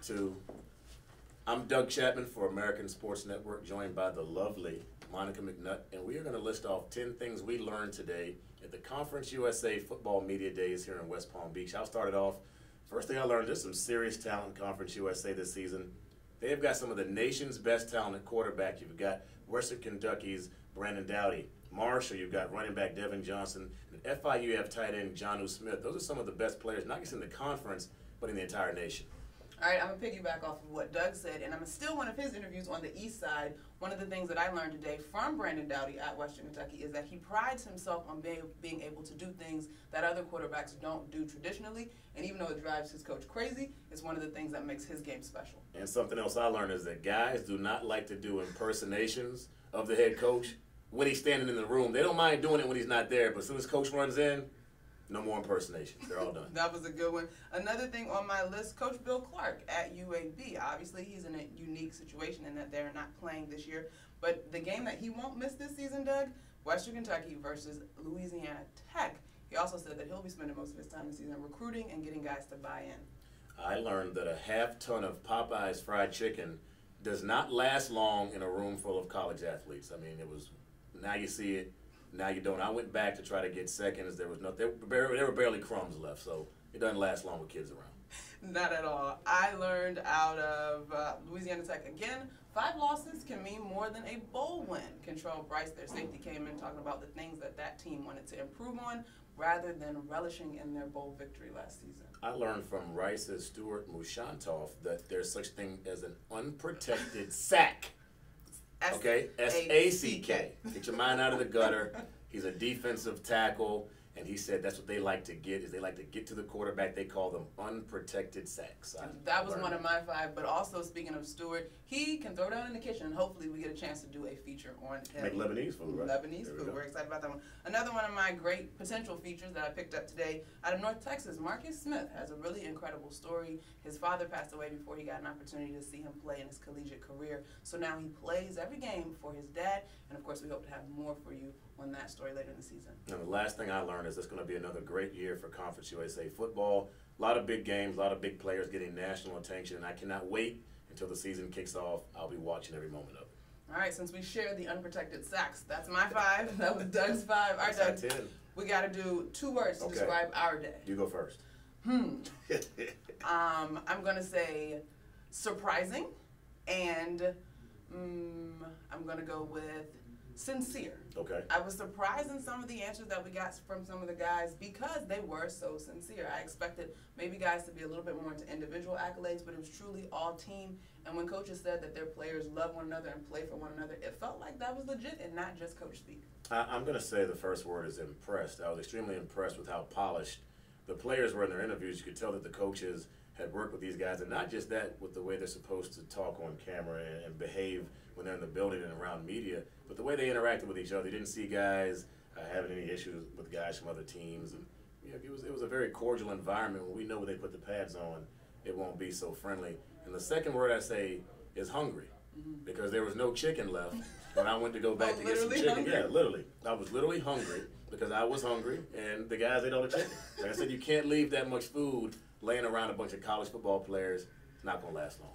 2. I'm Doug Chapman for American Sports Network, joined by the lovely Monica McNutt, and we are going to list off 10 things we learned today at the Conference USA Football Media Days here in West Palm Beach. I'll start it off. First thing I learned, there's some serious talent in Conference USA this season. They've got some of the nation's best talent at quarterback. You've got Western Kentucky's Brandon Dowdy. Marshall, you've got running back Devin Johnson. And at FIU, you have tight end Jonnu Smith. Those are some of the best players, not just in the conference, but in the entire nation. All right, I'm going to piggyback off of what Doug said, and I'm still one of his interviews on the east side. One of the things that I learned today from Brandon Dowdy at Western Kentucky is that he prides himself on being able to do things that other quarterbacks don't do traditionally, and even though it drives his coach crazy, it's one of the things that makes his game special. And something else I learned is that guys do not like to do impersonations of the head coach when he's standing in the room. They don't mind doing it when he's not there, but as soon as coach runs in, no more impersonations. They're all done. That was a good one. Another thing on my list, Coach Bill Clark at UAB. Obviously, he's in a unique situation in that they're not playing this year. But the game that he won't miss this season, Doug, Western Kentucky versus Louisiana Tech. He also said that he'll be spending most of his time this season recruiting and getting guys to buy in. I learned that a half ton of Popeye's fried chicken does not last long in a room full of college athletes. I mean, it was, now you see it, now you don't. I went back to try to get seconds. There were barely crumbs left, so it doesn't last long with kids around. Not at all. I learned out of Louisiana Tech again, 5 losses can mean more than a bowl win. Control Bryce, their safety, came in talking about the things that team wanted to improve on rather than relishing in their bowl victory last season. I learned from Rice's Stuart Mushantov that there's such thing as an unprotected sack. Okay, S-A-C-K. Get your mind out of the gutter. He's a defensive tackle, and he said that's what they like to get, is they like to get to the quarterback. They call them unprotected sacks. That was one of my 5, but also speaking of Stewart, he can throw down in the kitchen, and hopefully we get a chance to do a feature on him. Make Lebanese food, right? Lebanese food. We're excited about that one. Another one of my great potential features that I picked up today out of North Texas, Marcus Smith has a really incredible story. His father passed away before he got an opportunity to see him play in his collegiate career. So now he plays every game for his dad, and of course we hope to have more for you on that story later in the season. And the last thing I learned is it's going to be another great year for Conference USA football. A lot of big games, a lot of big players getting national attention, and I cannot wait until the season kicks off. I'll be watching every moment of it. All right, since we share the unprotected sacks, that's my 5. That was Doug's 5. All right, Doug, 10. we got to do 2 words to describe our day. You go first. I'm going to say surprising, and I'm going to go with sincere. Okay. I was surprised in some of the answers that we got from some of the guys because they were so sincere. I expected maybe guys to be a little bit more into individual accolades, but it was truly all team. And when coaches said that their players love one another and play for one another, it felt like that was legit and not just coach speak. I'm going to say the first word is impressed. I was extremely impressed with how polished the players were in their interviews. You could tell that the coaches had worked with these guys, and not just that, with the way they're supposed to talk on camera and behave when they're in the building and around media, but the way they interacted with each other. You didn't see guys having any issues with guys from other teams. And it was a very cordial environment. When we know when they put the pads on, it won't be so friendly. And the second word I say is hungry, because there was no chicken left when I went to go back to get some chicken. Hungry. Yeah, literally. I was literally hungry because I was hungry, and the guys ate all the chicken. Like I said, you can't leave that much food laying around a bunch of college football players. It's not going to last long.